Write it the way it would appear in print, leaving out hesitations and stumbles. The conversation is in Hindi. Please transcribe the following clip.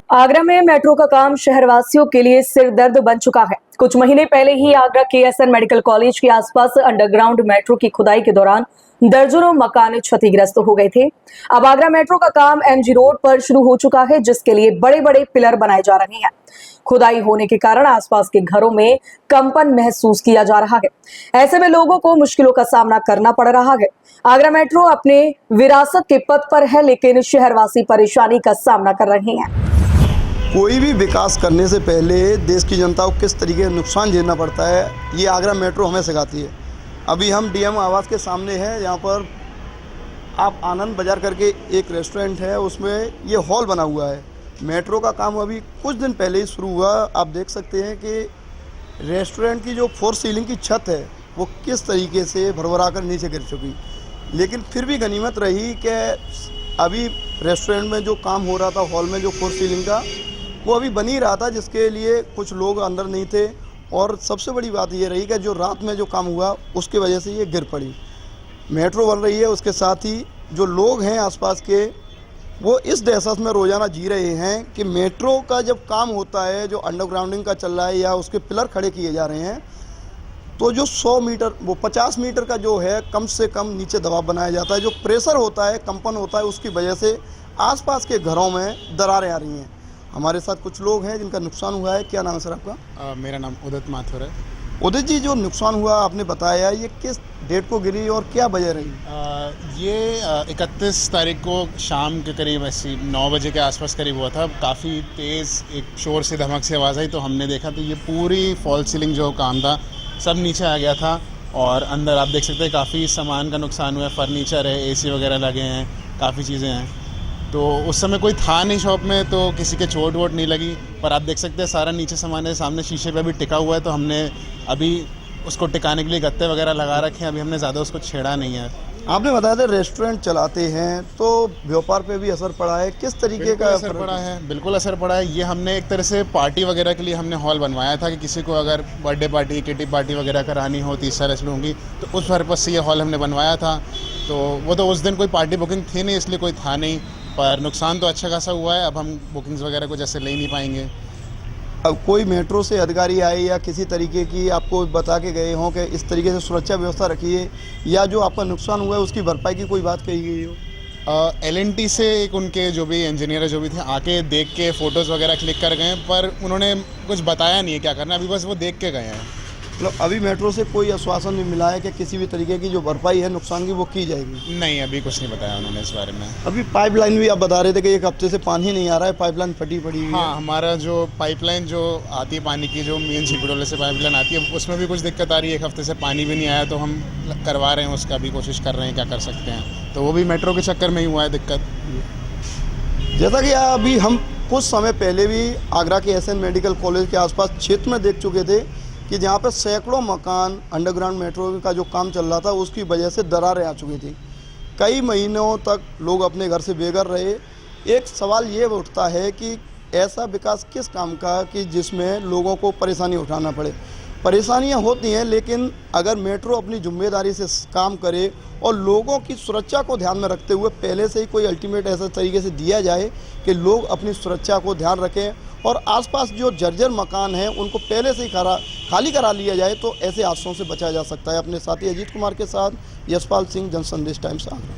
आगरा में मेट्रो का काम शहरवासियों के लिए सिरदर्द बन चुका है। कुछ महीने पहले ही आगरा केएसएन मेडिकल कॉलेज के आसपास अंडरग्राउंड मेट्रो की खुदाई के दौरान दर्जनों मकान क्षतिग्रस्त हो गए थे। अब आगरा मेट्रो का काम एमजी रोड पर शुरू हो चुका है, जिसके लिए बड़े बड़े पिलर बनाए जा रहे हैं। खुदाई होने के कारण आसपास के घरों में कंपन महसूस किया जा रहा है। ऐसे में लोगों को मुश्किलों का सामना करना पड़ रहा है। आगरा मेट्रो अपने विरासत के पथ पर है, लेकिन शहरवासी परेशानी का सामना कर रहे हैं। कोई भी विकास करने से पहले देश की जनता को किस तरीके का नुकसान झेलना पड़ता है, ये आगरा मेट्रो हमें सिखाती है। अभी हम डीएम आवास के सामने हैं, यहाँ पर आप आनंद बाजार करके एक रेस्टोरेंट है, उसमें ये हॉल बना हुआ है। मेट्रो का काम अभी कुछ दिन पहले ही शुरू हुआ। आप देख सकते हैं कि रेस्टोरेंट की जो 4 सीलिंग की छत है वो किस तरीके से भरभरा कर नीचे गिर चुकी, लेकिन फिर भी गनीमत रही कि अभी रेस्टोरेंट में जो काम हो रहा था, हॉल में जो 4 सीलिंग का, वो अभी बन ही रहा था, जिसके लिए कुछ लोग अंदर नहीं थे। और सबसे बड़ी बात ये रही कि जो रात में जो काम हुआ उसकी वजह से ये गिर पड़ी। मेट्रो बन रही है, उसके साथ ही जो लोग हैं आसपास के, वो इस दहशत में रोज़ाना जी रहे हैं कि मेट्रो का जब काम होता है, जो अंडरग्राउंडिंग का चल रहा है या उसके पिलर खड़े किए जा रहे हैं, तो जो 100 मीटर वो 50 मीटर का जो है कम से कम नीचे दबाव बनाया जाता है। जो प्रेशर होता है, कंपन होता है, उसकी वजह से आसपास के घरों में दरारें आ रही हैं। हमारे साथ कुछ लोग हैं जिनका नुकसान हुआ है। क्या नाम है सर आपका? मेरा नाम उदित माथुर है। उदित जी, जो नुकसान हुआ आपने बताया, ये किस डेट को गिरी और क्या वजह रही? ये 31 तारीख को शाम के करीब ऐसी 9 बजे के आसपास करीब हुआ था। काफ़ी तेज़ एक शोर से धमक से आवाज़ आई, तो हमने देखा तो ये पूरी फॉल सीलिंग जो काम था सब नीचे आ गया था। और अंदर आप देख सकते हैं काफ़ी सामान का नुकसान हुआ है। फर्नीचर है, एसी वगैरह लगे हैं, काफ़ी चीज़ें हैं। तो उस समय कोई था नहीं शॉप में, तो किसी के चोट वोट नहीं लगी। पर आप देख सकते हैं सारा नीचे सामान है, सामने शीशे पे भी टिका हुआ है। तो हमने अभी उसको टिकाने के लिए गत्ते वगैरह लगा रखे हैं। अभी हमने ज़्यादा उसको छेड़ा नहीं है। आपने बताया था रेस्टोरेंट चलाते हैं, तो व्यापार पे भी असर पड़ा है। किस तरीके का असर पड़ा है? बिल्कुल असर पड़ा है। ये हमने एक तरह से पार्टी वगैरह के लिए हमने हॉल बनवाया था कि किसी को अगर बर्थडे पार्टी, किटी पार्टी वगैरह करानी हो, 30 साल ऐसी होंगी, तो उस पर्पज़ से ये हॉल हमने बनवाया था। तो वो तो उस दिन कोई पार्टी बुकिंग थी नहीं, इसलिए कोई था नहीं। पर नुकसान तो अच्छा खासा हुआ है। अब हम बुकिंग्स वगैरह को जैसे ले नहीं पाएंगे। अब कोई मेट्रो से अधिकारी आए या किसी तरीके की आपको बता के गए हों कि इस तरीके से सुरक्षा व्यवस्था रखिए, या जो आपका नुकसान हुआ है उसकी भरपाई की कोई बात कही गई हो? LNT से एक उनके जो भी इंजीनियर जो भी थे आके देख के फ़ोटोज़ वगैरह क्लिक कर गए, पर उन्होंने कुछ बताया नहीं है क्या करना। अभी बस वो देख के गए हैं। मतलब अभी मेट्रो से कोई आश्वासन नहीं मिला है कि किसी भी तरीके की जो भरपाई है नुकसान की वो की जाएगी? नहीं, अभी कुछ नहीं बताया उन्होंने इस बारे में। अभी पाइपलाइन भी आप बता रहे थे कि 1 हफ्ते से पानी नहीं आ रहा है, पाइपलाइन फटी पड़ी हुई है। हाँ, हमारा जो पाइपलाइन जो आती है पानी की, जो मेन झिपड़ोले से पाइपलाइन आती है, उसमें भी कुछ दिक्कत आ रही है। 1 हफ्ते से पानी भी नहीं आया, तो हम करवा रहे हैं, उसका भी कोशिश कर रहे हैं क्या कर सकते हैं। तो वो भी मेट्रो के चक्कर में ही हुआ है दिक्कत। जैसा कि अभी हम कुछ समय पहले भी आगरा के एसएन मेडिकल कॉलेज के आसपास क्षेत्र में देख चुके थे कि जहाँ पर सैकड़ों मकान अंडरग्राउंड मेट्रो का जो काम चल रहा था उसकी वजह से दरारें आ चुकी थी। कई महीनों तक लोग अपने घर से बेघर रहे। एक सवाल ये उठता है कि ऐसा विकास किस काम का कि जिसमें लोगों को परेशानी उठाना पड़े। परेशानियां होती हैं, लेकिन अगर मेट्रो अपनी जिम्मेदारी से काम करे और लोगों की सुरक्षा को ध्यान में रखते हुए पहले से ही कोई अल्टीमेट ऐसा तरीके से दिया जाए कि लोग अपनी सुरक्षा को ध्यान रखें और आसपास जो जर्जर मकान हैं उनको पहले से ही खाली करा लिया जाए, तो ऐसे हादसों से बचा जा सकता है। अपने साथी अजीत कुमार के साथ यशपाल सिंह, जनसंदेश टाइम्स आगरा।